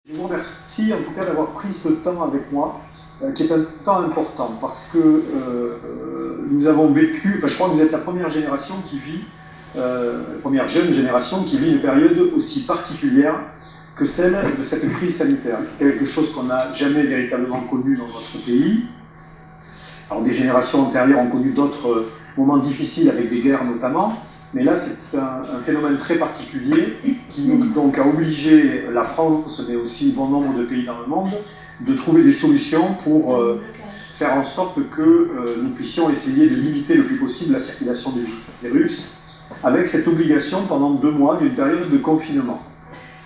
Je vous remercie en tout cas d'avoir pris ce temps avec moi, qui est un temps important parce que nous avons vécu, enfin, je crois que vous êtes la première génération qui vit, la première jeune génération qui vit une période aussi particulière que celle de cette crise sanitaire, quelque chose qu'on n'a jamais véritablement connu dans notre pays. Alors des générations antérieures ont connu d'autres moments difficiles avec des guerres notamment, mais là c'est un phénomène très particulier qui donc a obligé la France, mais aussi bon nombre de pays dans le monde, de trouver des solutions pour faire en sorte que nous puissions essayer de limiter le plus possible la circulation du virus, avec cette obligation pendant 2 mois d'une période de confinement.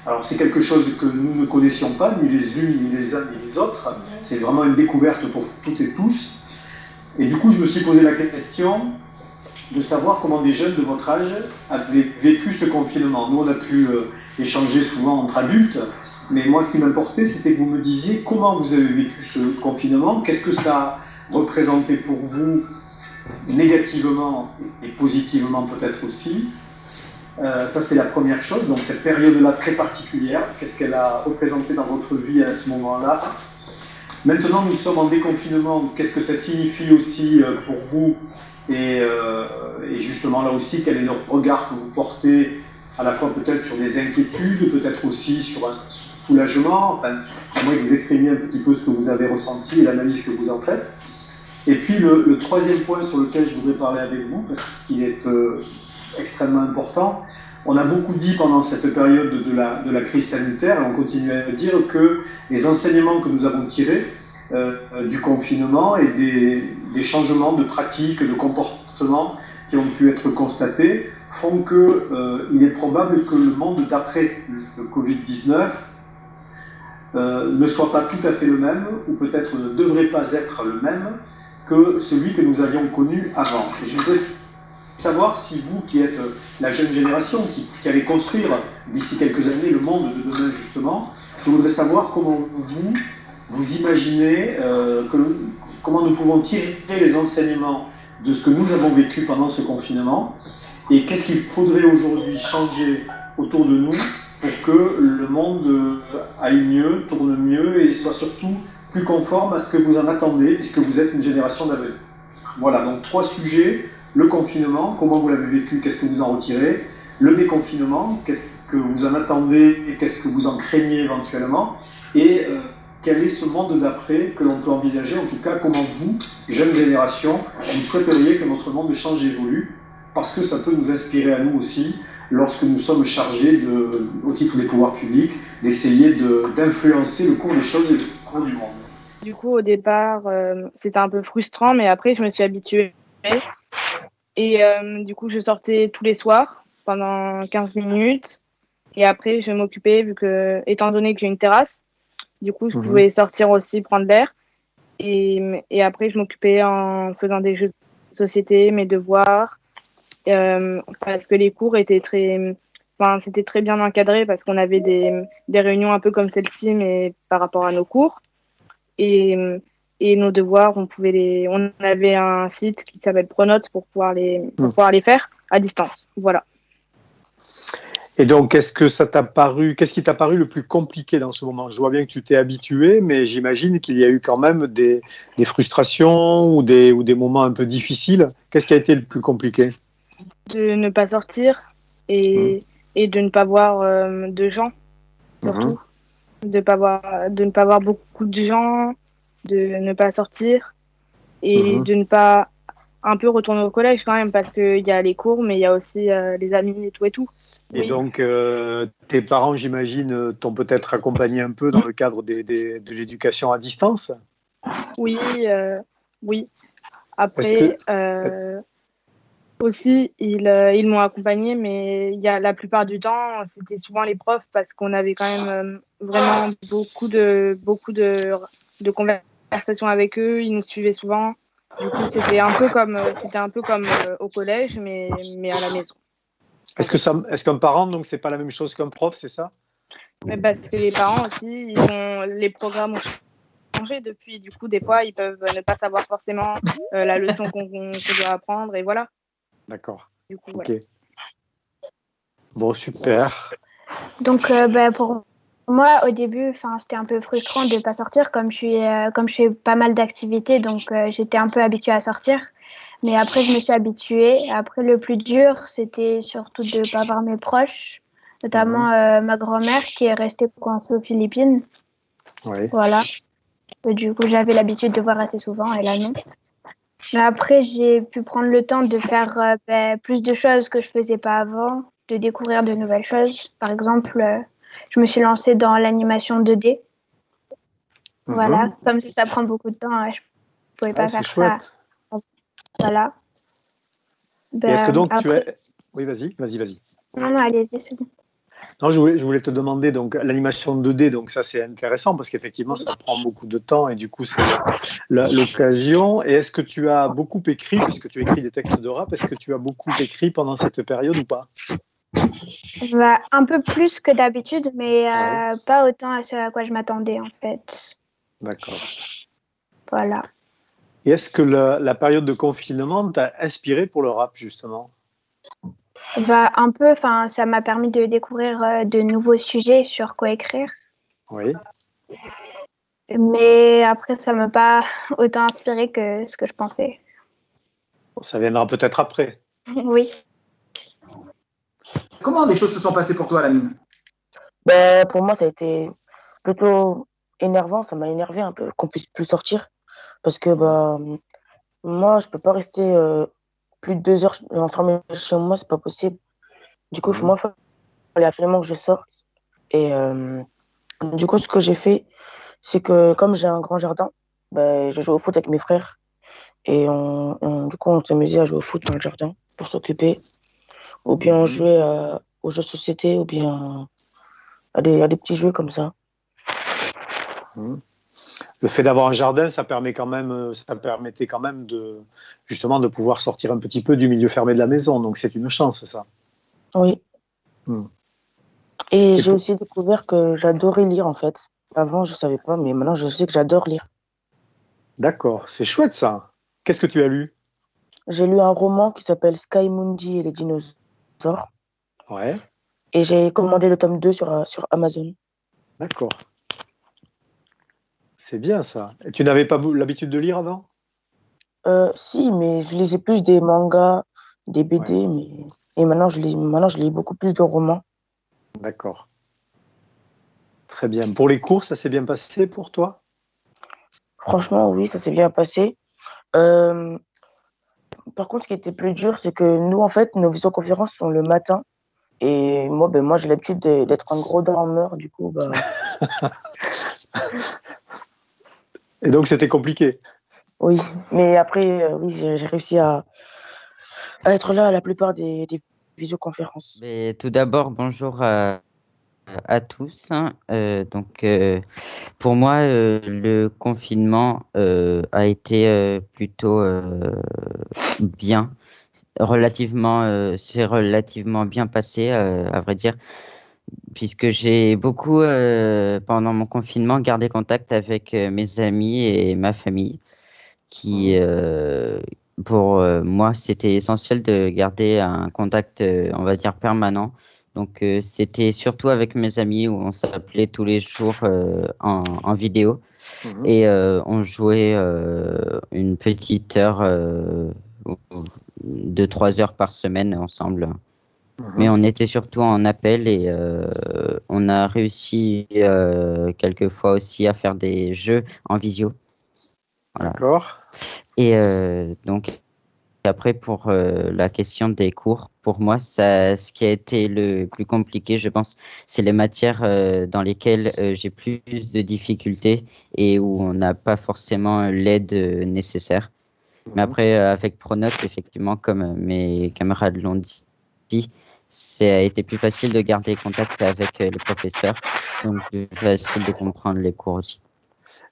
Alors c'est quelque chose que nous ne connaissions pas, ni les unes, ni les uns, ni les autres. C'est vraiment une découverte pour toutes et tous. Et du coup, je me suis posé la question de savoir comment des jeunes de votre âge avaient vécu ce confinement. Nous, on a pu échanger souvent entre adultes, mais moi, ce qui m'importait, c'était que vous me disiez comment vous avez vécu ce confinement, qu'est-ce que ça a représenté pour vous négativement et positivement peut-être aussi. Ça, c'est la première chose. Donc, cette période-là très particulière, qu'est-ce qu'elle a représenté dans votre vie à ce moment-là. Maintenant, nous sommes en déconfinement. Qu'est-ce que ça signifie aussi pour vous et justement, là aussi, quel est le regard que vous portez à la fois peut-être sur des inquiétudes, peut-être aussi sur un soulagement. Enfin, j'aimerais que vous exprimiez un petit peu ce que vous avez ressenti et l'analyse que vous en faites. Et puis, le troisième point sur lequel je voudrais parler avec vous, parce qu'il est extrêmement important. On a beaucoup dit pendant cette période de la crise sanitaire, et on continue à dire que les enseignements que nous avons tirés du confinement et des changements de pratiques, de comportements qui ont pu être constatés font qu'il est probable que le monde d'après le Covid-19 ne soit pas tout à fait le même, ou peut-être ne devrait pas être le même que celui que nous avions connu avant. Et je voudrais savoir si vous, qui êtes la jeune génération, qui allez construire d'ici quelques années le monde de demain justement, je voudrais savoir comment vous imaginez, comment nous pouvons tirer les enseignements de ce que nous avons vécu pendant ce confinement, et qu'est-ce qu'il faudrait aujourd'hui changer autour de nous pour que le monde aille mieux, tourne mieux et soit surtout plus conforme à ce que vous en attendez, puisque vous êtes une génération d'avenir. Voilà, donc 3 sujets. Le confinement, comment vous l'avez vécu, qu'est-ce que vous en retirez? Le déconfinement, qu'est-ce que vous en attendez et qu'est-ce que vous en craignez éventuellement? Et quel est ce monde d'après que l'on peut envisager? En tout cas, comment vous, jeune génération, vous souhaiteriez que notre monde change et évolue? Parce que ça peut nous inspirer à nous aussi, lorsque nous sommes chargés, au titre des pouvoirs publics, d'essayer d'influencer le cours des choses et le cours du monde. Du coup, au départ, c'était un peu frustrant, mais après, je me suis habituée. Et du coup, je sortais tous les soirs pendant 15 minutes. Et après, je m'occupais, étant donné que j'ai une terrasse, du coup, je pouvais sortir aussi, prendre l'air. Et après, je m'occupais en faisant des jeux de société, mes devoirs, parce que les cours étaient c'était très bien encadré parce qu'on avait des réunions un peu comme celle-ci, mais par rapport à nos cours. Et nos devoirs, on avait un site qui s'appelle Pronote pour pouvoir les faire à distance. Voilà. Et donc, qu'est-ce qui t'a paru le plus compliqué dans ce moment? Je vois bien que tu t'es habitué, mais j'imagine qu'il y a eu quand même des frustrations ou des moments un peu difficiles. Qu'est-ce qui a été le plus compliqué? De ne pas sortir et de ne pas voir de gens, surtout. De ne pas voir beaucoup de gens, de ne pas sortir et de ne pas un peu retourner au collège quand même, parce qu'il y a les cours, mais il y a aussi les amis et tout et tout. Et donc, tes parents, j'imagine, t'ont peut-être accompagné un peu dans le cadre de l'éducation à distance? Oui, oui. Après, aussi, ils m'ont accompagné, mais la plupart du temps, c'était souvent les profs parce qu'on avait quand même vraiment beaucoup de conversations avec eux. Ils nous suivaient souvent. Du coup, c'était un peu comme au collège, mais à la maison. Est-ce qu'un parent, donc, c'est pas la même chose qu'un prof, c'est ça? Mais parce que les parents aussi, les programmes ont changé depuis. Du coup, des fois, ils peuvent ne pas savoir forcément la leçon qu'on doit apprendre, et voilà. D'accord. Du coup, ok. Bon, super. Donc, pour Moi, au début, c'était un peu frustrant de ne pas sortir, comme je fais pas mal d'activités, donc j'étais un peu habituée à sortir. Mais après, je me suis habituée. Après, le plus dur, c'était surtout de ne pas voir mes proches, notamment ma grand-mère qui est restée coincée aux Philippines. Oui. Voilà. Et du coup, j'avais l'habitude de voir assez souvent, et là, non. Mais après, j'ai pu prendre le temps de faire plus de choses que je faisais pas avant, de découvrir de nouvelles choses. Par exemple, je me suis lancée dans l'animation 2D. Voilà, comme ça prend beaucoup de temps, je pouvais pas C'est faire ça. chouette. Voilà. Et est-ce que donc après... Oui, vas-y. Non, allez-y, c'est bon. Non, je voulais te demander, donc l'animation 2D, donc ça c'est intéressant parce qu'effectivement ça prend beaucoup de temps et du coup c'est l'occasion. Et est-ce que tu as beaucoup écrit, puisque tu écris des textes de rap, est-ce que tu as beaucoup écrit pendant cette période ou pas? Un peu plus que d'habitude, mais pas autant à ce à quoi je m'attendais en fait. D'accord. Voilà. Et est-ce que la période de confinement t'a inspiré pour le rap justement? Un peu, ça m'a permis de découvrir de nouveaux sujets sur quoi écrire. Oui. Mais après, ça m'a pas autant inspiré que ce que je pensais. Ça viendra peut-être après. Oui. Comment les choses se sont passées pour toi, Lamine? Pour moi, ça a été plutôt énervant. Ça m'a énervé un peu qu'on puisse plus sortir. Parce que moi, je peux pas rester plus de 2 heures enfermé chez moi, c'est pas possible. Du coup, moi, il fallait absolument que je sorte. Et du coup, ce que j'ai fait, c'est que comme j'ai un grand jardin, je joue au foot avec mes frères. Et du coup, on s'amusait à jouer au foot dans le jardin pour s'occuper. Ou bien on jouait aux jeux de société, ou bien à des petits jeux comme ça. Le fait d'avoir un jardin, ça permettait quand même justement de pouvoir sortir un petit peu du milieu fermé de la maison. Donc c'est une chance, ça. Oui. Et j'ai aussi découvert que j'adorais lire en fait. Avant, je savais pas, mais maintenant, je sais que j'adore lire. D'accord, c'est chouette ça. Qu'est-ce que tu as lu? J'ai lu un roman qui s'appelle Sky Mundi et les dinosaures. Ouais. Et j'ai commandé le tome 2 sur Amazon. D'accord. C'est bien ça. Et tu n'avais pas l'habitude de lire avant? Si, mais je lisais plus des mangas, des BD, et maintenant je lis beaucoup plus de romans. D'accord. Très bien. Pour les cours, ça s'est bien passé pour toi? Franchement, oui, ça s'est bien passé. Par contre, ce qui était plus dur, c'est que nous, en fait, nos visioconférences sont le matin. Et moi j'ai l'habitude d'être un gros dormeur, du coup, Et donc, c'était compliqué? Oui, mais après, oui, j'ai réussi à être là à la plupart des visioconférences. Mais tout d'abord, bonjour à tous. Pour moi, le confinement a été plutôt bien. C'est relativement bien passé, à vrai dire, puisque j'ai beaucoup, pendant mon confinement, gardé contact avec mes amis et ma famille, pour moi, c'était essentiel de garder un contact, on va dire, permanent. Donc, c'était surtout avec mes amis où on s'appelait tous les jours en vidéo et on jouait une petite heure, 2-3 heures par semaine ensemble. Mais on était surtout en appel et on a réussi quelquefois aussi à faire des jeux en visio. Voilà. D'accord. Et donc, après, pour la question des cours, pour moi, ce qui a été le plus compliqué, je pense, c'est les matières dans lesquelles j'ai plus de difficultés et où on n'a pas forcément l'aide nécessaire. Mais après, avec Pronote, effectivement, comme mes camarades l'ont dit, ça a été plus facile de garder contact avec les professeurs, donc plus facile de comprendre les cours aussi.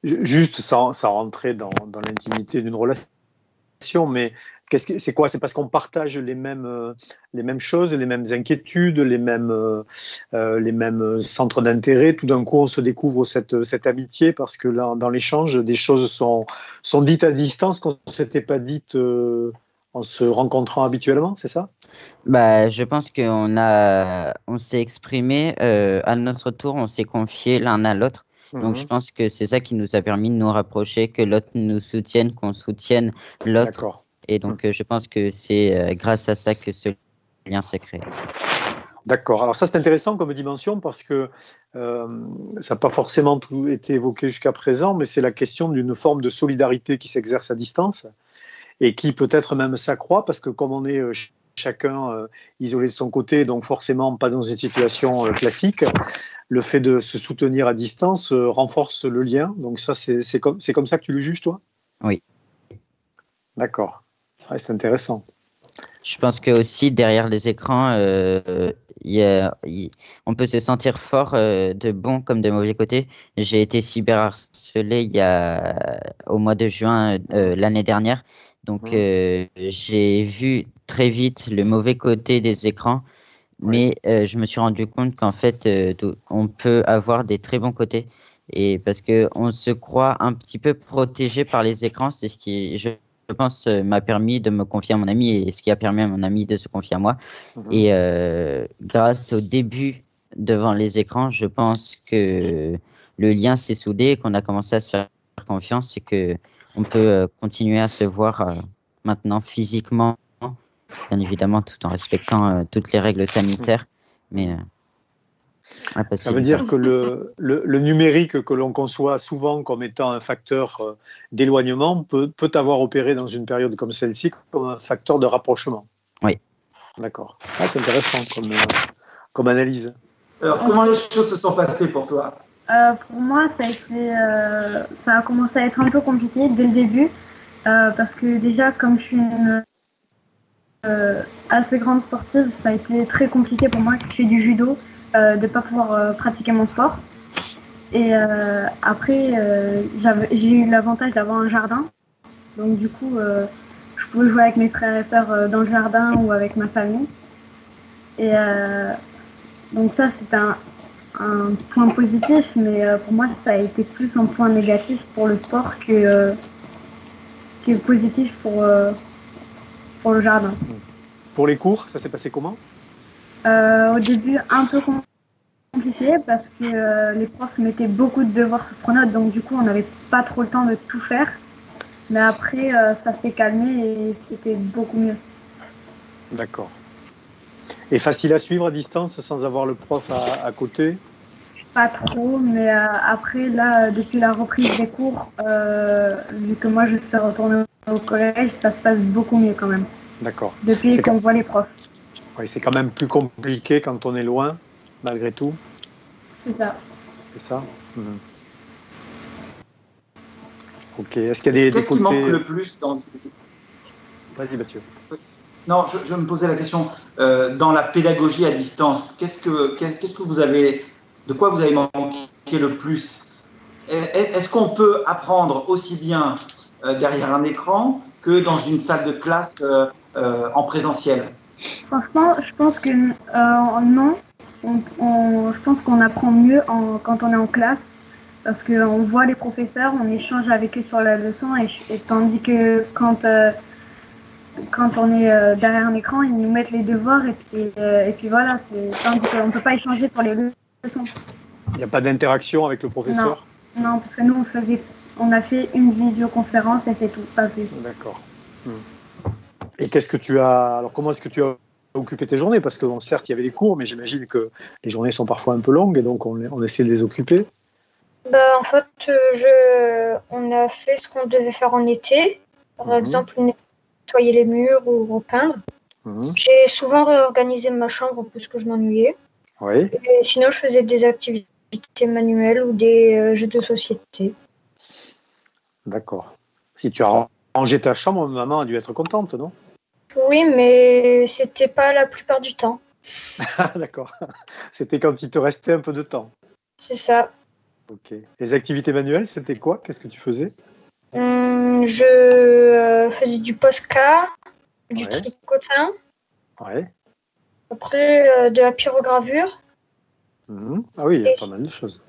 Juste sans rentrer dans l'intimité d'une relation, mais c'est quoi? C'est parce qu'on partage les mêmes choses, les mêmes inquiétudes, les mêmes centres d'intérêt. Tout d'un coup, on se découvre cette amitié parce que là, dans l'échange, des choses sont dites à distance qu'on ne s'était pas dites en se rencontrant habituellement, c'est ça? Bah, je pense on s'est exprimé à notre tour, on s'est confié l'un à l'autre. Donc, je pense que c'est ça qui nous a permis de nous rapprocher, que l'autre nous soutienne, qu'on soutienne l'autre. D'accord. Et donc, je pense que c'est grâce à ça que ce lien s'est créé. D'accord. Alors ça, c'est intéressant comme dimension parce que ça n'a pas forcément été évoqué jusqu'à présent, mais c'est la question d'une forme de solidarité qui s'exerce à distance et qui peut-être même s'accroît parce que comme on est chacun isolé de son côté, donc forcément pas dans une situation classique, le fait de se soutenir à distance renforce le lien. Donc ça, c'est comme ça que tu le juges, toi? Oui. D'accord. Ouais, c'est intéressant. Je pense que aussi derrière les écrans, on peut se sentir fort de bons comme de mauvais côtés. J'ai été cyberharcelé au mois de juin l'année dernière. Donc j'ai vu très vite le mauvais côté des écrans, mais je me suis rendu compte qu'en fait on peut avoir des très bons côtés. Et parce que on se croit un petit peu protégé par les écrans, c'est ce qui je pense m'a permis de me confier à mon ami et ce qui a permis à mon ami de se confier à moi. Et grâce au début devant les écrans, je pense que le lien s'est soudé, qu'on a commencé à se faire confiance et que on peut continuer à se voir maintenant physiquement, bien évidemment, tout en respectant toutes les règles sanitaires. Mais ça veut dire que le numérique que l'on conçoit souvent comme étant un facteur d'éloignement peut avoir opéré dans une période comme celle-ci comme un facteur de rapprochement. Oui. D'accord. Ah, c'est intéressant comme analyse. Alors, comment les choses se sont passées pour toi? Pour moi, ça a commencé à être un peu compliqué dès le début, parce que déjà, comme je suis une assez grande sportive, ça a été très compliqué pour moi qui fais du judo, de ne pas pouvoir pratiquer mon sport. Et après, j'ai eu l'avantage d'avoir un jardin, donc du coup, je pouvais jouer avec mes frères et sœurs dans le jardin ou avec ma famille. Et donc ça, c'est un point positif, mais pour moi, ça a été plus un point négatif pour le sport que positif pour le jardin. Pour les cours, ça s'est passé comment? Au début, un peu compliqué parce que les profs mettaient beaucoup de devoirs sur Pronote, donc du coup, on n'avait pas trop le temps de tout faire. Mais après, ça s'est calmé et c'était beaucoup mieux. D'accord. Et facile à suivre à distance sans avoir le prof à côté? Pas trop, mais après, là, depuis la reprise des cours, vu que moi je suis retournée au collège, ça se passe beaucoup mieux quand même. D'accord. Depuis qu'on voit les profs. Oui, c'est quand même plus compliqué quand on est loin, malgré tout. C'est ça. C'est ça. Ok. Est-ce qu'il y a des Qu'est-ce côtés... qui manque le plus dans... Vas-y, Mathieu. Non, je me posais la question, dans la pédagogie à distance, de quoi vous avez manqué le plus? Est-ce qu'on peut apprendre aussi bien derrière un écran que dans une salle de classe en présentiel? Franchement, je pense que non. Je pense qu'on apprend mieux quand on est en classe parce qu'on voit les professeurs, on échange avec eux sur la leçon et tandis que quand on est derrière un écran, ils nous mettent les devoirs et puis voilà, tandis qu'on ne peut pas échanger sur les leçons. Il n'y a pas d'interaction avec le professeur? Non, parce que nous, on a fait une visioconférence et c'est tout, pas plus. D'accord. Et comment est-ce que tu as occupé tes journées? Parce que bon, certes, il y avait les cours, mais j'imagine que les journées sont parfois un peu longues et donc on essaie de les occuper. En fait, on a fait ce qu'on devait faire en été. Par exemple, nettoyer les murs ou repeindre. J'ai souvent réorganisé ma chambre parce que je m'ennuyais. Oui. Et sinon, je faisais des activités manuelles ou des jeux de société. D'accord. Si tu as rangé ta chambre, maman a dû être contente, non? Oui, mais c'était pas la plupart du temps. D'accord. C'était quand il te restait un peu de temps. C'est ça. Ok. Les activités manuelles, c'était quoi? Qu'est-ce que tu faisais? Je faisais du Posca, du tricotin. Ouais. Après, de la pyrogravure. Ah oui, il y a pas mal de choses.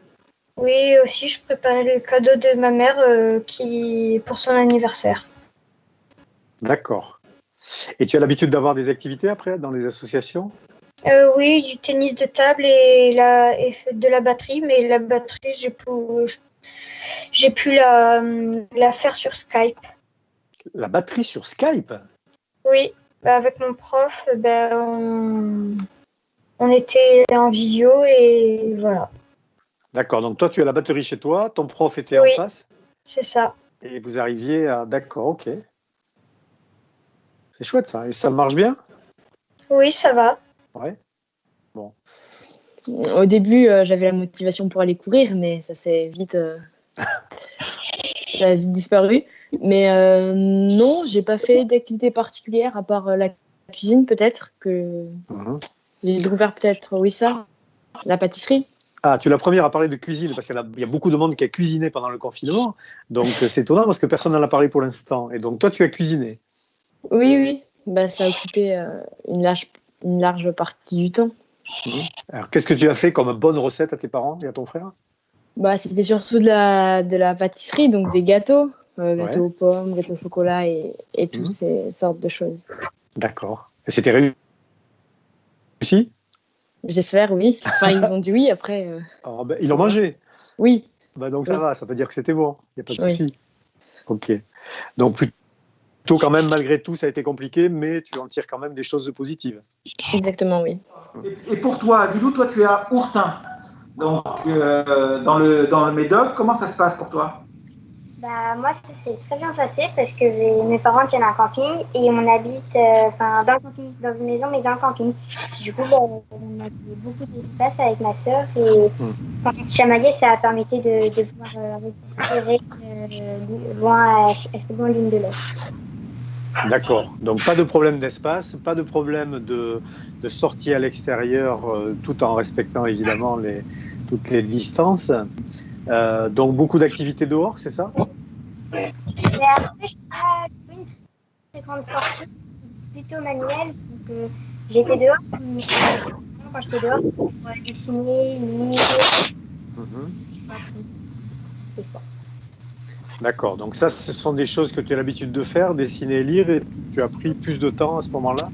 Oui, aussi, je préparais le cadeau de ma mère pour son anniversaire. D'accord. Et tu as l'habitude d'avoir des activités après dans les associations? Oui, du tennis de table et de la batterie, mais la batterie, j'ai pu la faire sur Skype. La batterie sur Skype? Oui, avec mon prof, on était en visio et voilà. D'accord, donc toi tu as la batterie chez toi, ton prof était en Oui, face c'est ça. et vous arriviez à... D'accord, ok. C'est chouette ça, et ça marche bien? Oui, ça va. Ouais. Bon. Au début, j'avais la motivation pour aller courir, mais ça a vite disparu. Mais non, j'ai pas fait d'activité particulière à part la cuisine, peut-être que j'ai découvert peut-être, oui, ça, la pâtisserie. Ah, tu es la première à parler de cuisine, parce qu'il y a beaucoup de monde qui a cuisiné pendant le confinement. Donc, c'est étonnant parce que personne n'en a parlé pour l'instant. Et donc, toi, tu as cuisiné. Oui. Bah, ça a occupé une large partie du temps. Alors, qu'est-ce que tu as fait comme bonne recette à tes parents et à ton frère? Bah, c'était surtout de la pâtisserie, donc des gâteaux. Gâteaux aux pommes, gâteaux au chocolat et toutes ces sortes de choses. D'accord. Et c'était réussi? J'espère, oui. Enfin, ils ont dit oui, après... Alors, ils l'ont mangé? Oui. Bah, donc ça va, ça veut dire que c'était bon, il n'y a pas de souci. Oui. Ok. Donc plutôt quand même, malgré tout, ça a été compliqué, mais tu en tires quand même des choses positives. Exactement, oui. Et pour toi, Guilou, toi tu es à Ourtin, donc dans le Médoc, comment ça se passe pour toi? Moi, ça s'est très bien passé parce que mes parents tiennent un camping et on habite dans le camping, dans une maison, mais dans le camping. Du coup, on a beaucoup d'espace avec ma sœur et quand on chamaillait, ça a permis de pouvoir récupérer assez loin l'une de l'autre. D'accord. Donc pas de problème d'espace, pas de problème de sortie à l'extérieur, tout en respectant évidemment toutes les distances. Donc beaucoup d'activités dehors, c'est ça? Mais après, je suis pas une très grande sportive, plutôt manuelle. Donc, j'étais dehors, quand j'étais dehors, pour dessiner, lire. D'accord. Donc ça, ce sont des choses que tu as l'habitude de faire, dessiner et lire, et tu as pris plus de temps à ce moment-là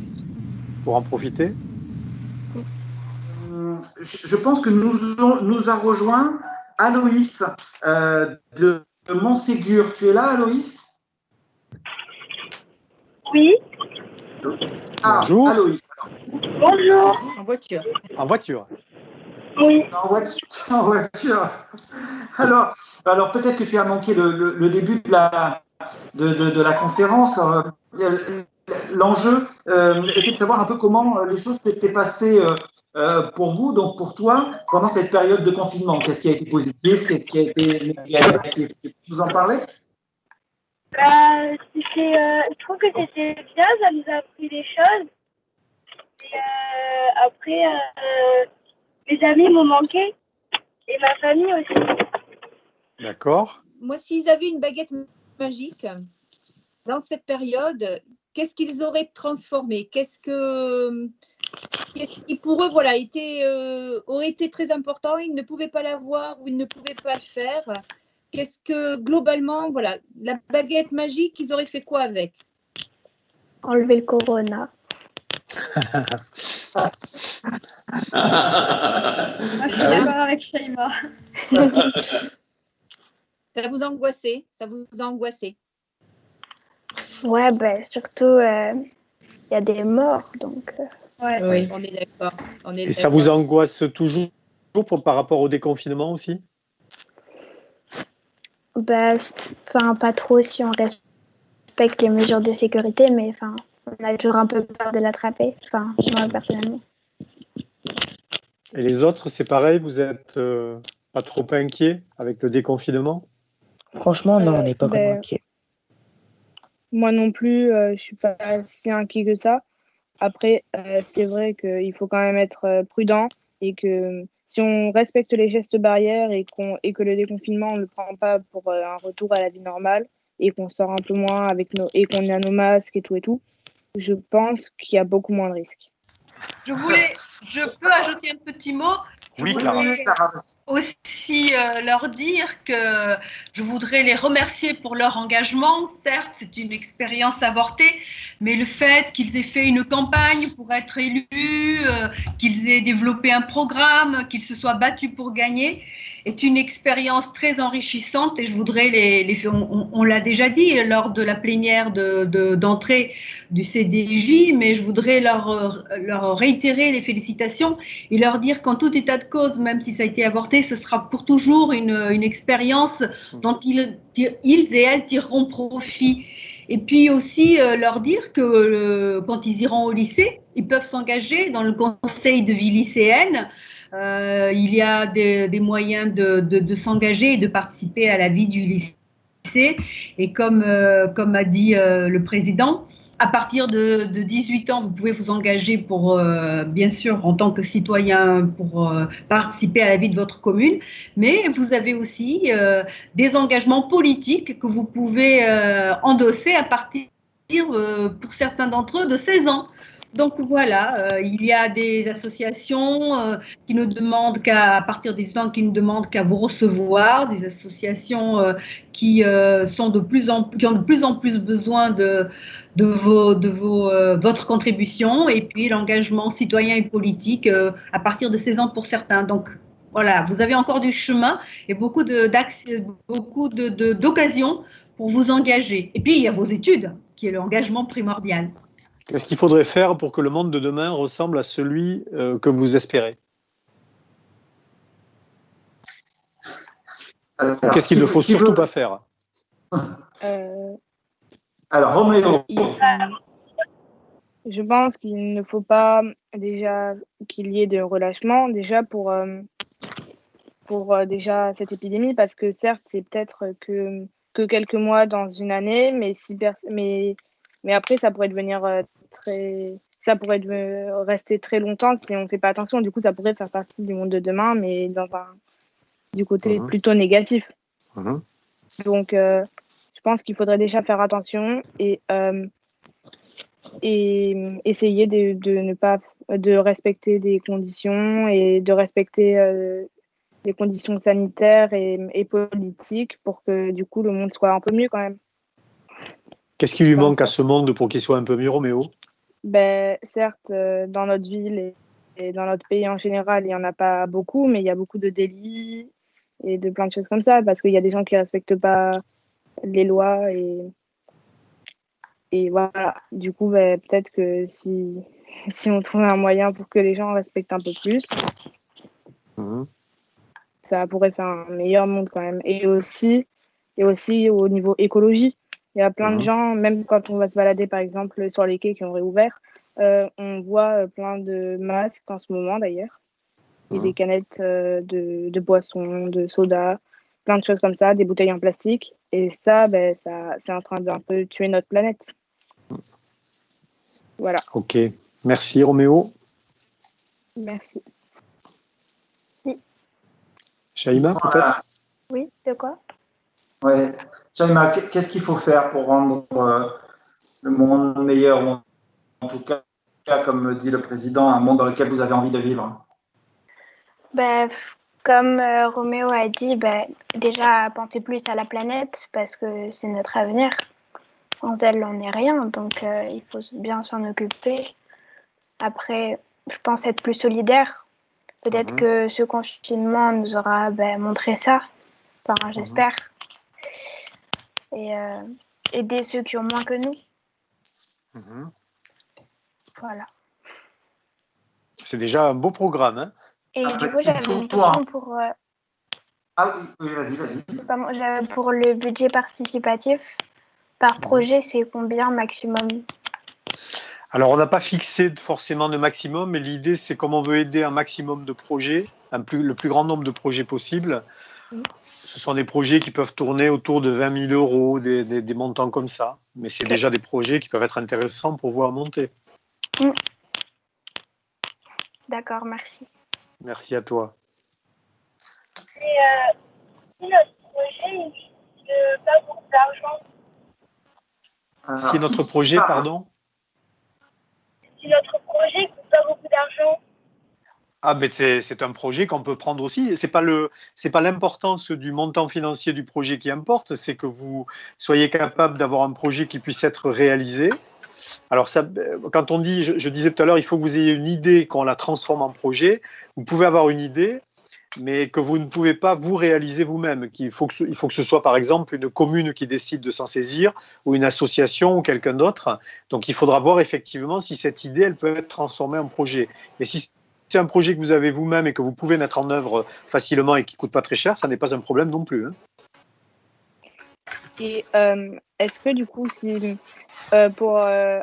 pour en profiter? Je pense que nous a rejoint Aloïs de Montségur. Tu es là, Aloïs? Oui. Bonjour. Aloïs. Bonjour. En voiture. En voiture? Oui. En voiture. Alors peut-être que tu as manqué le début de la conférence. L'enjeu était de savoir un peu comment les choses s'étaient passées pour vous, donc pour toi, pendant cette période de confinement. Qu'est-ce qui a été positif? Qu'est-ce qui a été négatif? Vous en parlez? Je trouve que c'était bien, ça nous a appris des choses. Et après, mes amis m'ont manqué et ma famille aussi. D'accord. Moi, s'ils avaient une baguette magique dans cette période, qu'est-ce qu'ils auraient transformé? Qu'est-ce qui pour eux aurait été très important? Ils ne pouvaient pas l'avoir ou ils ne pouvaient pas le faire. Qu'est-ce que globalement, la baguette magique, ils auraient fait quoi avec? Enlever le corona. Je suis d'accord avec Shaima. Ça vous angoissait? Ça vous a angoissé? Ouais, surtout, il y a des morts, donc... Oui, on est d'accord. Et ça vous angoisse toujours par rapport au déconfinement aussi? Pas trop si on respecte les mesures de sécurité, mais on a toujours un peu peur de l'attraper, moi personnellement. Et les autres, c'est pareil, vous êtes pas trop inquiets avec le déconfinement? Franchement, non, on n'est pas vraiment inquiets. Moi non plus, je suis pas si inquiet que ça. Après, c'est vrai qu'il faut quand même être prudent et que si on respecte les gestes barrières et que le déconfinement, on ne le prend pas pour un retour à la vie normale et qu'on sort un peu moins et qu'on a nos masques et tout, je pense qu'il y a beaucoup moins de risques. Je peux ajouter un petit mot. Oui, Clara. Aussi leur dire que je voudrais les remercier pour leur engagement. Certes, c'est une expérience avortée, mais le fait qu'ils aient fait une campagne pour être élus, qu'ils aient développé un programme, qu'ils se soient battus pour gagner, est une expérience très enrichissante et je voudrais on l'a déjà dit lors de la plénière d'entrée du CDJ, mais je voudrais leur réitérer les félicitations et leur dire qu'en tout état de cause, même si ça a été avorté, ce sera pour toujours une expérience dont ils et elles tireront profit. Et puis aussi leur dire que quand ils iront au lycée, ils peuvent s'engager dans le conseil de vie lycéenne. Il y a des moyens de s'engager et de participer à la vie du lycée. Et comme a dit le président, à partir de 18 ans, vous pouvez vous engager pour, bien sûr, en tant que citoyen, pour participer à la vie de votre commune, mais vous avez aussi des engagements politiques que vous pouvez endosser à partir, pour certains d'entre eux, de 16 ans. Donc voilà, il y a des associations qui ne demandent qu'à partir des temps qui ne demandent qu'à vous recevoir, des associations qui ont de plus en plus besoin de votre contribution et puis l'engagement citoyen et politique à partir de 16 ans pour certains. Donc voilà, vous avez encore du chemin et beaucoup d'occasions pour vous engager. Et puis il y a vos études, qui est l'engagement primordial. Qu'est-ce qu'il faudrait faire pour que le monde de demain ressemble à celui que vous espérez? Qu'est-ce qu'il ne faut surtout pas faire? Alors, Roméo. Je pense qu'il ne faut pas déjà qu'il y ait de relâchement déjà pour déjà cette épidémie, parce que certes, c'est peut-être que quelques mois dans une année, mais après, ça pourrait devenir rester très longtemps si on ne fait pas attention. Du coup, ça pourrait faire partie du monde de demain, mais du côté plutôt négatif. Donc, je pense qu'il faudrait déjà faire attention et essayer de respecter des conditions et de respecter les conditions sanitaires et politiques pour que du coup le monde soit un peu mieux quand même. Qu'est-ce qui lui manque à ce monde pour qu'il soit un peu mieux, Roméo? Certes, dans notre ville et dans notre pays en général, il n'y en a pas beaucoup, mais il y a beaucoup de délits et de plein de choses comme ça, parce qu'il y a des gens qui ne respectent pas les lois et voilà. Du coup, peut-être que si on trouvait un moyen pour que les gens respectent un peu plus, ça pourrait faire un meilleur monde quand même. Et aussi au niveau écologie. Il y a plein de gens, même quand on va se balader par exemple sur les quais qui ont réouvert, on voit plein de masques en ce moment d'ailleurs, et des canettes de boissons, de soda, plein de choses comme ça, des bouteilles en plastique. Et ça, c'est en train d'un peu tuer notre planète. Voilà. Ok. Merci Roméo. Merci. Shaima, peut-être? Oui, de quoi? Ouais. Shaima, qu'est-ce qu'il faut faire pour rendre le monde meilleur, ou en tout cas, comme dit le président, un monde dans lequel vous avez envie de vivre? Comme Roméo a dit, déjà penser plus à la planète parce que c'est notre avenir. Sans elle, on n'est rien, donc il faut bien s'en occuper. Après, je pense être plus solidaire. Peut-être que ce confinement nous aura montré ça, j'espère. Et aider ceux qui ont moins que nous. Voilà. C'est déjà un beau programme, hein? Et du coup, j'avais une question pour... Ah oui, vas-y. Pour le budget participatif, par projet, c'est combien maximum? Alors, on n'a pas fixé forcément de maximum, mais l'idée, c'est comme on veut aider un maximum de projets, le plus grand nombre de projets possible. Ce sont des projets qui peuvent tourner autour de 20 000 euros, des montants comme ça. Mais c'est déjà des projets qui peuvent être intéressants pour voir monter. D'accord, merci. Merci à toi. Et si notre projet ne pas beaucoup d'argent. Si notre projet, pardon? Si si notre projet ne coûte pas beaucoup d'argent? Ah, mais c'est un projet qu'on peut prendre aussi. C'est pas l'importance du montant financier du projet qui importe, c'est que vous soyez capable d'avoir un projet qui puisse être réalisé. Alors, ça, quand on dit, je disais tout à l'heure, il faut que vous ayez une idée, qu'on la transforme en projet. Vous pouvez avoir une idée, mais que vous ne pouvez pas vous réaliser vous-même. Il faut que ce soit, par exemple, une commune qui décide de s'en saisir, ou une association, ou quelqu'un d'autre. Donc, il faudra voir effectivement si cette idée, elle peut être transformée en projet. Et si c'est un projet que vous avez vous-même et que vous pouvez mettre en œuvre facilement et qui ne coûte pas très cher, ça n'est pas un problème non plus. Et est-ce que du coup, si pour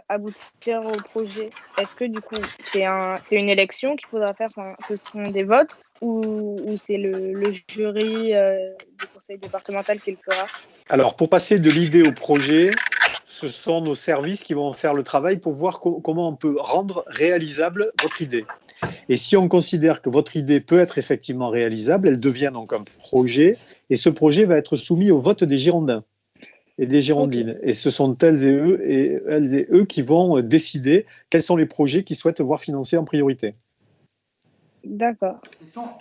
aboutir au projet, est-ce que du coup c'est une élection qu'il faudra faire, ce sont des votes ou c'est le jury du conseil départemental qui le fera? Alors, pour passer de l'idée au projet, ce sont nos services qui vont faire le travail pour voir comment on peut rendre réalisable votre idée. Et si on considère que votre idée peut être effectivement réalisable, elle devient donc un projet, et ce projet va être soumis au vote des Girondins et des Girondines. Okay. Et ce sont elles et eux qui vont décider quels sont les projets qu'ils souhaitent voir financés en priorité. D'accord.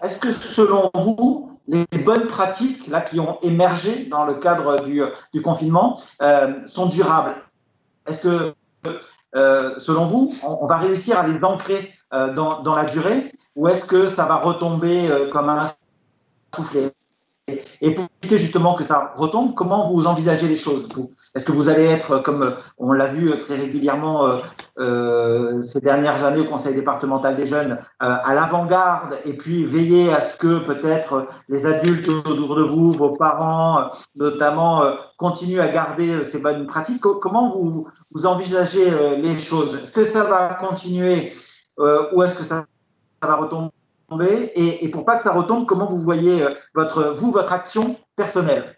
Est-ce que selon vous, les bonnes pratiques là, qui ont émergé dans le cadre du confinement sont durables? Est-ce que selon vous, on va réussir à les ancrer dans la durée, ou est-ce que ça va retomber comme un soufflet? Et pour éviter justement que ça retombe, comment vous envisagez les choses? Est-ce que vous allez être, comme on l'a vu très régulièrement ces dernières années au Conseil départemental des jeunes, à l'avant-garde, et puis veiller à ce que peut-être les adultes autour de vous, vos parents notamment, continuent à garder ces bonnes pratiques? Comment vous envisagez les choses? Est-ce que ça va continuer ou est-ce que ça va retomber? Et pour pas que ça retombe, comment vous voyez votre action personnelle?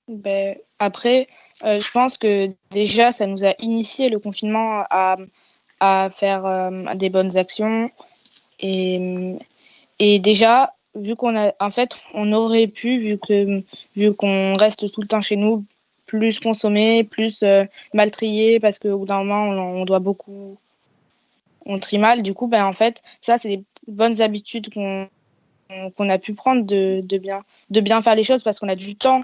Ben, après, je pense que déjà, ça nous a initié le confinement à faire des bonnes actions. Et déjà, vu qu'on a, en fait, on aurait pu, vu qu'on reste tout le temps chez nous, plus consommer, plus mal trier, parce qu'au bout d'un moment, on doit beaucoup, on trie mal. Du coup, ben, en fait, ça, c'est des bonnes habitudes qu'on a pu prendre de bien faire les choses parce qu'on a du temps.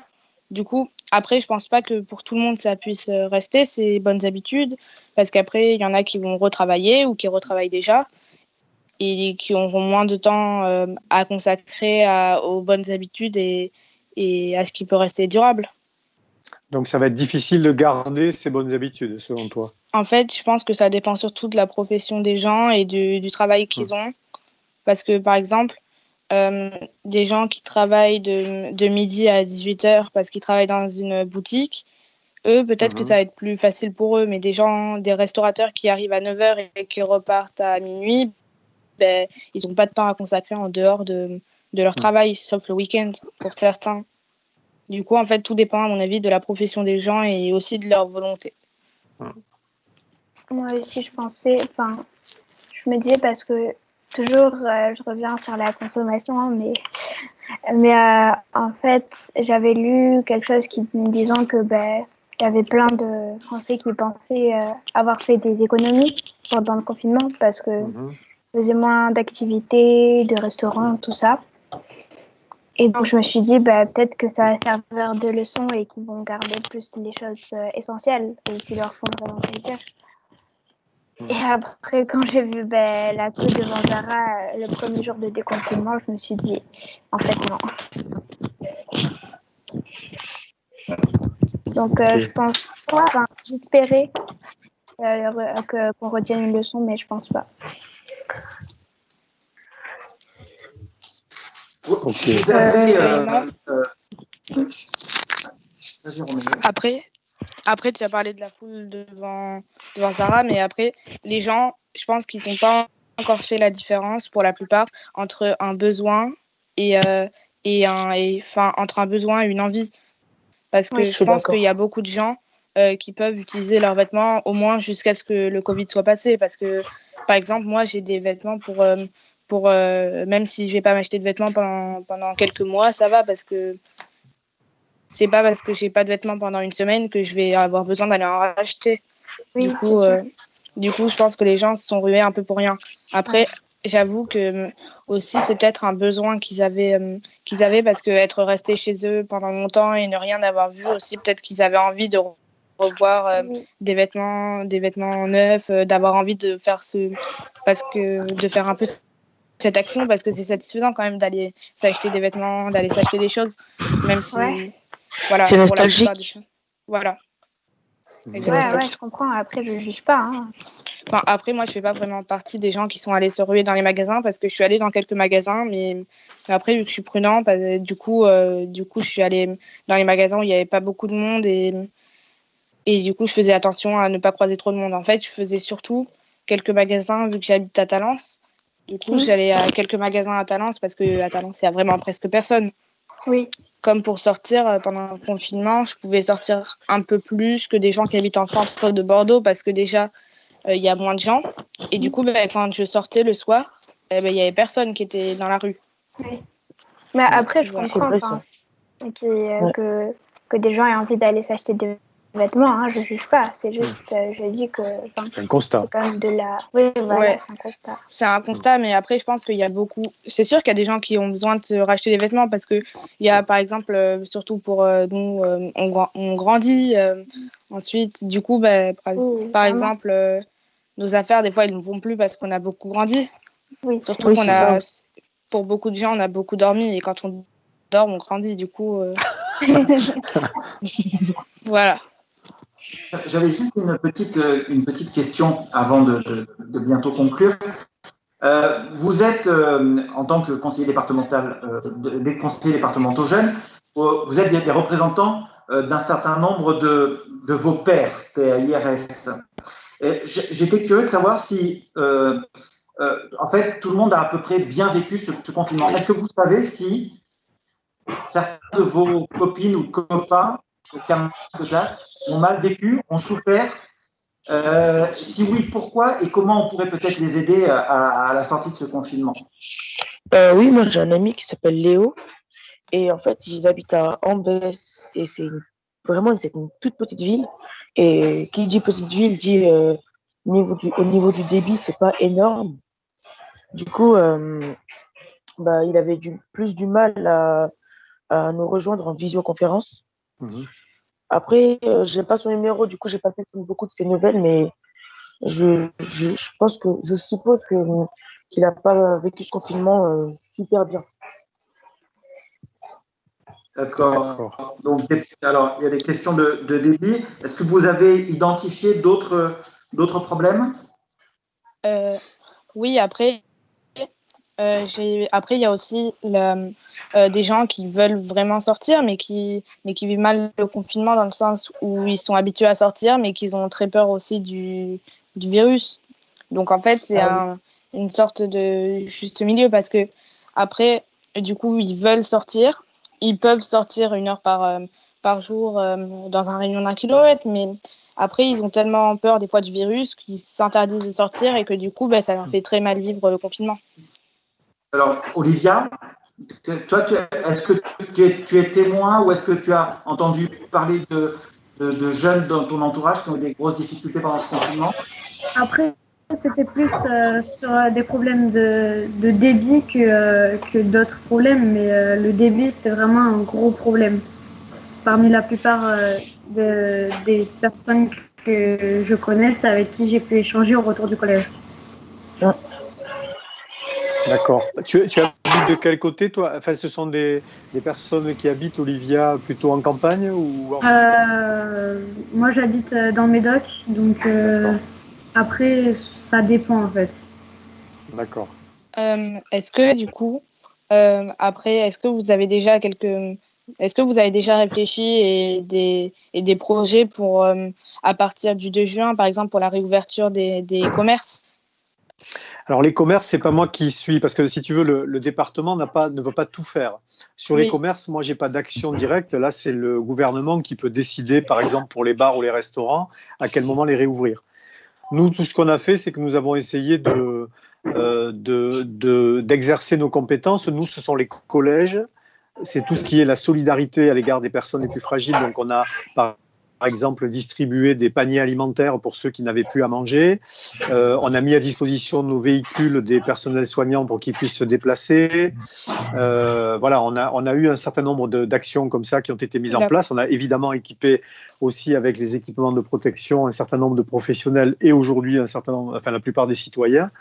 Du coup, après, je pense pas que pour tout le monde, ça puisse rester, ces bonnes habitudes, parce qu'après, il y en a qui vont retravailler ou qui retravaillent déjà et qui auront moins de temps à consacrer aux bonnes habitudes et à ce qui peut rester durable. Donc, ça va être difficile de garder ces bonnes habitudes, selon toi? En fait, je pense que ça dépend surtout de la profession des gens et du travail qu'ils ont. Parce que, par exemple, des gens qui travaillent de midi à 18h parce qu'ils travaillent dans une boutique, eux, peut-être que ça va être plus facile pour eux. Mais des restaurateurs qui arrivent à 9h et qui repartent à minuit, ben, ils n'ont pas de temps à consacrer en dehors de leur travail, sauf le week-end pour certains. Du coup, en fait, tout dépend, à mon avis, de la profession des gens et aussi de leur volonté. Moi aussi, je me disais parce que toujours, je reviens sur la consommation, mais en fait, j'avais lu quelque chose qui me disant que il y avait plein de Français qui pensaient avoir fait des économies pendant le confinement parce que faisaient moins d'activités, de restaurants, tout ça. Et donc, je me suis dit, peut-être que ça va servir de leçon et qu'ils vont garder plus les choses essentielles et qui leur font vraiment plaisir. Et après, quand j'ai vu la queue devant Zara le premier jour de déconfinement, je me suis dit, en fait, non. Donc, je pense pas, j'espérais qu'on retienne une leçon, mais je pense pas. Après, tu as parlé de la foule devant Zara, mais après, les gens, je pense qu'ils n'ont pas encore fait la différence, pour la plupart, entre un besoin entre un besoin et une envie. Parce que je pense qu'il y a beaucoup de gens qui peuvent utiliser leurs vêtements au moins jusqu'à ce que le Covid soit passé. Parce que, par exemple, moi, j'ai des vêtements pour même si je vais pas m'acheter de vêtements pendant quelques mois, ça va parce que c'est pas parce que j'ai pas de vêtements pendant une semaine que je vais avoir besoin d'aller en racheter. Oui, Du coup, je pense que les gens se sont rués un peu pour rien. Après, j'avoue que aussi c'est peut-être un besoin qu'ils avaient parce que être restés chez eux pendant longtemps et ne rien avoir vu aussi, peut-être qu'ils avaient envie de revoir des vêtements neufs, d'avoir envie de faire de faire un peu cette action parce que c'est satisfaisant quand même d'aller s'acheter des vêtements, d'aller s'acheter des choses, même si voilà, c'est pour la nostalgique. plupart des choses. Voilà. Ouais, je comprends. Après, je juge pas. Hein. Enfin, après, moi, je fais pas vraiment partie des gens qui sont allés se ruer dans les magasins parce que je suis allée dans quelques magasins, mais après, vu que je suis prudent, du coup, je suis allée dans les magasins où il n'y avait pas beaucoup de monde et du coup, je faisais attention à ne pas croiser trop de monde. En fait, je faisais surtout quelques magasins vu que j'habite à Talence. Du coup, j'allais à quelques magasins à Talence parce qu'à Talence, il y a vraiment presque personne. Oui. Comme pour sortir pendant le confinement, je pouvais sortir un peu plus que des gens qui habitent en centre de Bordeaux parce que déjà, il y a moins de gens. Et du coup, quand je sortais le soir, il n'y avait personne qui était dans la rue. Oui. Mais après, je comprends que des gens aient envie d'aller s'acheter des vêtements. Hein, je ne juge pas. C'est juste, je dis que... C'est un constat. C'est quand même de la... Oui, voilà, c'est un constat. C'est un constat, mais après, je pense qu'il y a beaucoup... C'est sûr qu'il y a des gens qui ont besoin de se racheter des vêtements parce qu'il y a, par exemple, surtout pour nous, on grandit. Ensuite, du coup, par exemple, nos affaires, des fois, elles ne vont plus parce qu'on a beaucoup grandi. Oui. Surtout pour beaucoup de gens, on a beaucoup dormi et quand on dort, on grandit. Du coup, voilà. J'avais juste une petite question avant de bientôt conclure. Vous êtes, en tant que conseiller départemental, des conseillers départementaux jeunes, vous êtes des représentants d'un certain nombre de vos pairs, PAIRS. J'étais curieux de savoir si, en fait, tout le monde a à peu près bien vécu ce confinement. Est-ce que vous savez si certains de vos copines ou copains de classe ont mal vécu, ont souffert? Si oui, pourquoi et comment on pourrait peut-être les aider à la sortie de ce confinement? Oui, moi j'ai un ami qui s'appelle Léo et en fait il habite à Ambès et c'est une toute petite ville et qui dit petite ville dit au niveau du débit c'est pas énorme. Du coup il avait plus du mal à nous rejoindre en visioconférence. Après, j'ai pas son numéro, du coup, j'ai pas fait beaucoup de ses nouvelles, mais je suppose qu'il a pas vécu ce confinement super bien. D'accord. Donc, alors, il y a des questions de débit. Est-ce que vous avez identifié d'autres problèmes? Oui, après, il y a aussi des gens qui veulent vraiment sortir, mais qui vivent mal le confinement dans le sens où ils sont habitués à sortir, mais qu'ils ont très peur aussi du virus. Donc, en fait, c'est une sorte de juste milieu parce que après, du coup, ils veulent sortir. Ils peuvent sortir 1 heure par jour dans un rayon d'1 kilomètre, mais après, ils ont tellement peur des fois du virus qu'ils s'interdisent de sortir et que du coup, ça leur fait très mal vivre le confinement. Alors, Olivia, toi, est-ce que tu es témoin ou est-ce que tu as entendu parler de jeunes dans ton entourage qui ont eu des grosses difficultés pendant ce confinement? Après, c'était plus sur des problèmes de débit que d'autres problèmes, mais le débit, c'était vraiment un gros problème. Parmi la plupart des personnes que je connaisse, avec qui j'ai pu échanger au retour du collège. D'accord. Tu habites de quel côté, toi? Enfin, ce sont des personnes qui habitent, Olivia, plutôt en campagne ou Moi, j'habite dans le Médoc, donc après, ça dépend en fait. D'accord. Est-ce que du coup, est-ce que vous avez déjà réfléchi et des projets pour à partir du 2 juin, par exemple, pour la réouverture des commerces? Alors les commerces, c'est pas moi qui suis, parce que si tu veux, le département ne peut pas tout faire. Sur les commerces, moi, j'ai pas d'action directe. Là, c'est le gouvernement qui peut décider, par exemple, pour les bars ou les restaurants, à quel moment les réouvrir. Nous, tout ce qu'on a fait, c'est que nous avons essayé d'exercer nos compétences. Nous, ce sont les collèges, c'est tout ce qui est la solidarité à l'égard des personnes les plus fragiles. Donc, on a par exemple distribué des paniers alimentaires pour ceux qui n'avaient plus à manger. On a mis à disposition nos véhicules des personnels soignants pour qu'ils puissent se déplacer. Voilà, on a eu un certain nombre d'actions comme ça qui ont été mises en place. On a évidemment équipé aussi avec les équipements de protection un certain nombre de professionnels et aujourd'hui la plupart des citoyens.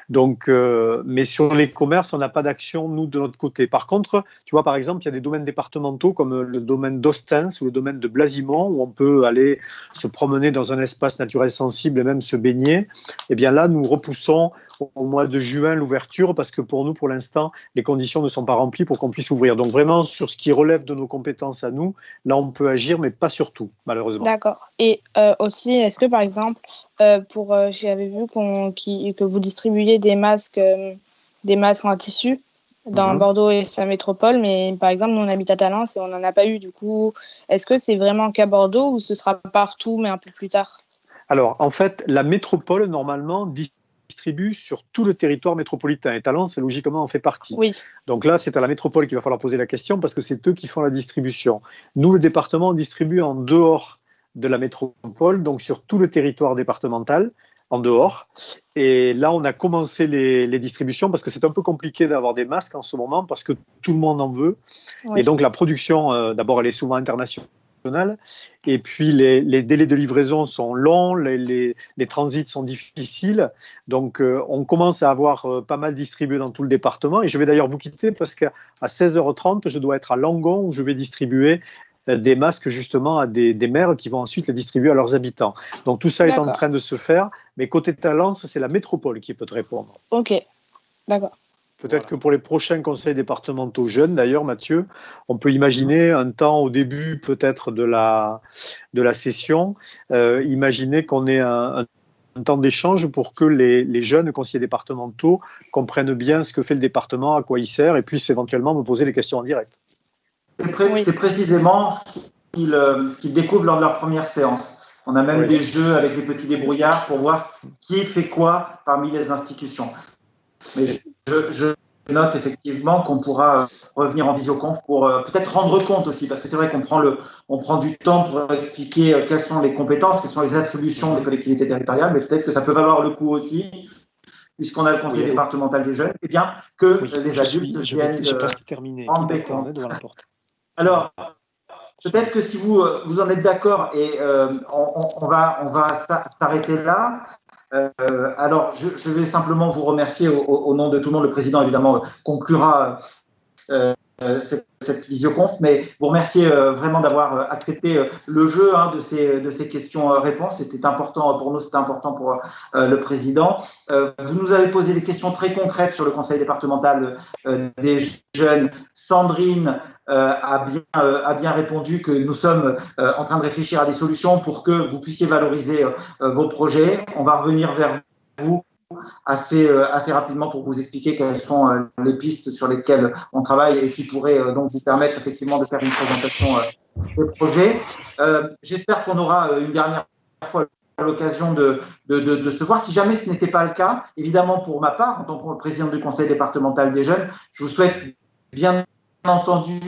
Donc, mais sur les commerces, on n'a pas d'action, nous, de notre côté. Par contre, tu vois, par exemple, il y a des domaines départementaux comme le domaine d'Ostens ou le domaine de Blasimont où on peut aller se promener dans un espace naturel sensible et même se baigner. Et bien là, nous repoussons au mois de juin l'ouverture parce que pour nous, pour l'instant, les conditions ne sont pas remplies pour qu'on puisse ouvrir. Donc vraiment, sur ce qui relève de nos compétences à nous, là, on peut agir, mais pas sur tout, malheureusement. D'accord. Et aussi, est-ce que, par exemple, j'avais vu que vous distribuiez des masques en tissu dans Bordeaux et sa métropole, mais par exemple, nous on habite à Talence et on n'en a pas eu. Du coup, est-ce que c'est vraiment qu'à Bordeaux ou ce sera partout, mais un peu plus tard? Alors, en fait, la métropole, normalement, distribue sur tout le territoire métropolitain. Et Talence, logiquement, en fait partie. Oui. Donc là, c'est à la métropole qu'il va falloir poser la question parce que c'est eux qui font la distribution. Nous, le département, on distribue en dehors de la métropole, donc sur tout le territoire départemental, en dehors. Et là, on a commencé les distributions parce que c'est un peu compliqué d'avoir des masques en ce moment parce que tout le monde en veut. Oui. Et donc, la production, d'abord, elle est souvent internationale. Et puis, les délais de livraison sont longs, les transits sont difficiles. Donc, on commence à avoir pas mal distribué dans tout le département. Et je vais d'ailleurs vous quitter parce qu'à 16h30, je dois être à Langon où je vais distribuer des masques justement à des maires qui vont ensuite les distribuer à leurs habitants. Donc tout ça est en train de se faire, mais côté Talence, c'est la métropole qui peut te répondre. Ok, d'accord. Peut-être que pour les prochains conseils départementaux jeunes, d'ailleurs, Mathieu, on peut imaginer un temps au début peut-être de la session, imaginer qu'on ait un temps d'échange pour que les jeunes conseillers départementaux comprennent bien ce que fait le département, à quoi il sert, et puissent éventuellement me poser les questions en direct. C'est précisément ce qu'ils découvrent lors de leur première séance. On a même des jeux avec les petits débrouillards pour voir qui fait quoi parmi les institutions. Mais je note effectivement qu'on pourra revenir en visioconf pour peut-être rendre compte aussi, parce que c'est vrai qu'on prend du temps pour expliquer quelles sont les compétences, quelles sont les attributions des collectivités territoriales, mais peut-être que ça peut valoir le coup aussi, puisqu'on a le conseil départemental des jeunes, et bien que les adultes viennent rendre compte. Devant la porte. Alors, peut-être que si vous en êtes d'accord, et on va s'arrêter là. Alors, je vais simplement vous remercier au nom de tout le monde. Le président, évidemment, conclura cette visioconf, mais vous remercier vraiment d'avoir accepté le jeu de ces questions-réponses. C'était important pour nous, c'était important pour le président. Vous nous avez posé des questions très concrètes sur le conseil départemental des jeunes. Sandrine a bien répondu que nous sommes en train de réfléchir à des solutions pour que vous puissiez valoriser vos projets. On va revenir vers vous assez rapidement pour vous expliquer quelles sont les pistes sur lesquelles on travaille et qui pourraient donc vous permettre effectivement de faire une présentation des projets. J'espère qu'on aura une dernière fois l'occasion de se voir. Si jamais ce n'était pas le cas, évidemment pour ma part, en tant que président du conseil départemental des jeunes, je vous souhaite bien entendu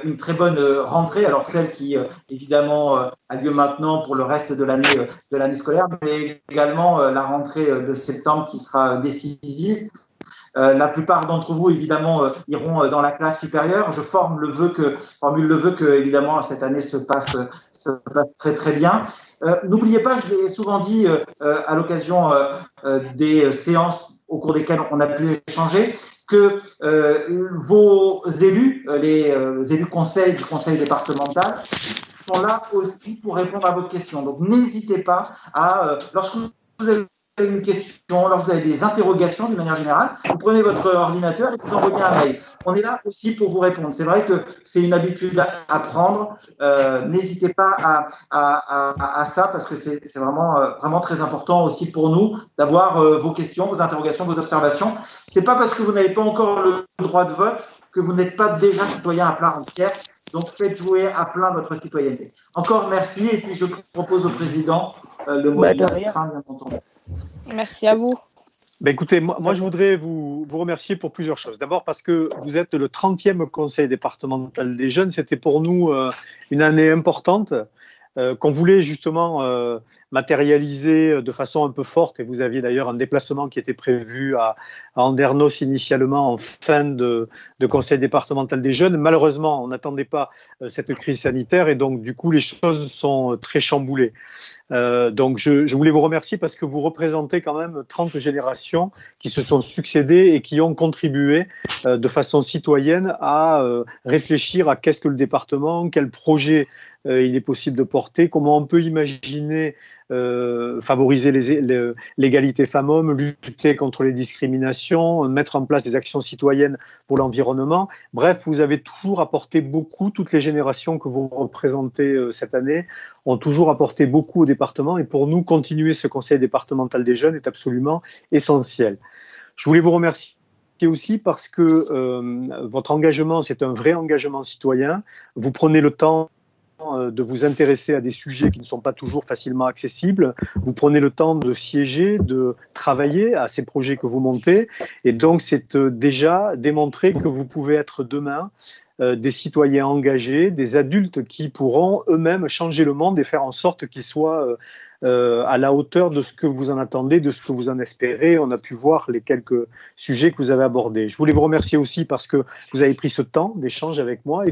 une très bonne rentrée, alors celle qui évidemment a lieu maintenant pour le reste de l'année scolaire, mais également la rentrée de septembre qui sera décisive. La plupart d'entre vous évidemment iront dans la classe supérieure. Je formule le vœu que évidemment cette année se passe très très bien. N'oubliez pas, je l'ai souvent dit à l'occasion des séances au cours desquelles on a pu échanger, que vos élus, les élus conseils du conseil départemental, sont là aussi pour répondre à vos questions. Donc n'hésitez pas à, lorsque vous avez une question, lorsque vous avez des interrogations d'une manière générale, vous prenez votre ordinateur et vous envoyez un mail. On est là aussi pour vous répondre. C'est vrai que c'est une habitude à prendre. N'hésitez pas à ça parce que c'est vraiment très important aussi pour nous d'avoir vos questions, vos interrogations, vos observations. C'est pas parce que vous n'avez pas encore le droit de vote que vous n'êtes pas déjà citoyen à part entière. Donc faites jouer à plein votre citoyenneté. Encore merci et puis je propose au président le mot de la fin, bien entendu. Merci à vous. Ben écoutez, moi je voudrais vous remercier pour plusieurs choses. D'abord parce que vous êtes le 30e conseil départemental des jeunes. C'était pour nous une année importante qu'on voulait justement matérialiser de façon un peu forte. Et vous aviez d'ailleurs un déplacement qui était prévu à Andernos initialement en fin de conseil départemental des jeunes. Malheureusement, on n'attendait pas cette crise sanitaire et donc du coup les choses sont très chamboulées. Donc je voulais vous remercier parce que vous représentez quand même 30 générations qui se sont succédées et qui ont contribué de façon citoyenne à réfléchir à qu'est-ce que le département, quel projet il est possible de porter, comment on peut imaginer favoriser l'égalité femmes-hommes, lutter contre les discriminations, mettre en place des actions citoyennes pour l'environnement. Bref, vous avez toujours apporté beaucoup, toutes les générations que vous représentez cette année ont toujours apporté beaucoup au département et pour nous, continuer ce conseil départemental des jeunes est absolument essentiel. Je voulais vous remercier aussi parce que votre engagement, c'est un vrai engagement citoyen. Vous prenez le temps de vous intéresser à des sujets qui ne sont pas toujours facilement accessibles. Vous prenez le temps de siéger, de travailler à ces projets que vous montez. Et donc, c'est déjà démontrer que vous pouvez être demain des citoyens engagés, des adultes qui pourront eux-mêmes changer le monde et faire en sorte qu'il soit à la hauteur de ce que vous en attendez, de ce que vous en espérez. On a pu voir les quelques sujets que vous avez abordés. Je voulais vous remercier aussi parce que vous avez pris ce temps d'échange avec moi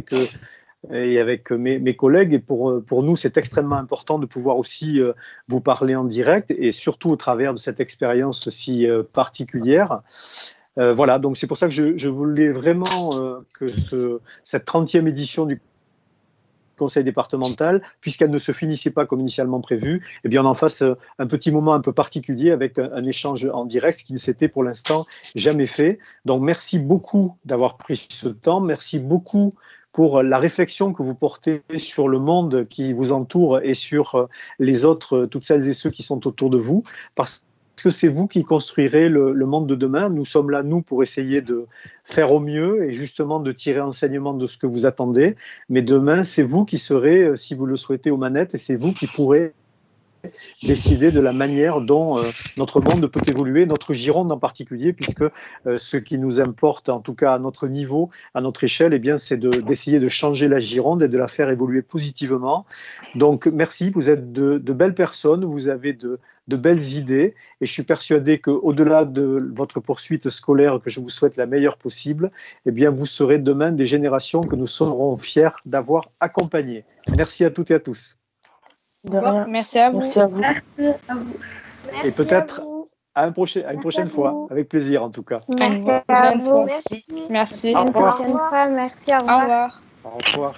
et avec mes collègues. Et pour nous, c'est extrêmement important de pouvoir aussi vous parler en direct et surtout au travers de cette expérience si particulière. Voilà, donc c'est pour ça que je voulais vraiment que cette 30e édition du conseil départemental, puisqu'elle ne se finissait pas comme initialement prévu, eh bien on en fasse un petit moment un peu particulier avec un échange en direct, ce qui ne s'était pour l'instant jamais fait. Donc merci beaucoup d'avoir pris ce temps, merci beaucoup pour la réflexion que vous portez sur le monde qui vous entoure et sur les autres, toutes celles et ceux qui sont autour de vous, parce que c'est vous qui construirez le monde de demain. Nous sommes là, nous, pour essayer de faire au mieux et justement de tirer enseignement de ce que vous attendez. Mais demain, c'est vous qui serez, si vous le souhaitez, aux manettes et c'est vous qui pourrez décider de la manière dont notre monde peut évoluer, notre Gironde en particulier, puisque ce qui nous importe, en tout cas à notre niveau, à notre échelle, eh bien, c'est d'essayer de changer la Gironde et de la faire évoluer positivement. Donc, merci, vous êtes de belles personnes, vous avez de belles idées, et je suis persuadé qu'au-delà de votre poursuite scolaire, que je vous souhaite la meilleure possible, eh bien, vous serez demain des générations que nous serons fiers d'avoir accompagnées. Merci à toutes et à tous. De rien. Merci à vous. Merci à vous. Et peut-être à une prochaine fois, avec plaisir en tout cas. Merci à vous. Merci. Au revoir. Merci, au revoir. Au revoir. Au revoir.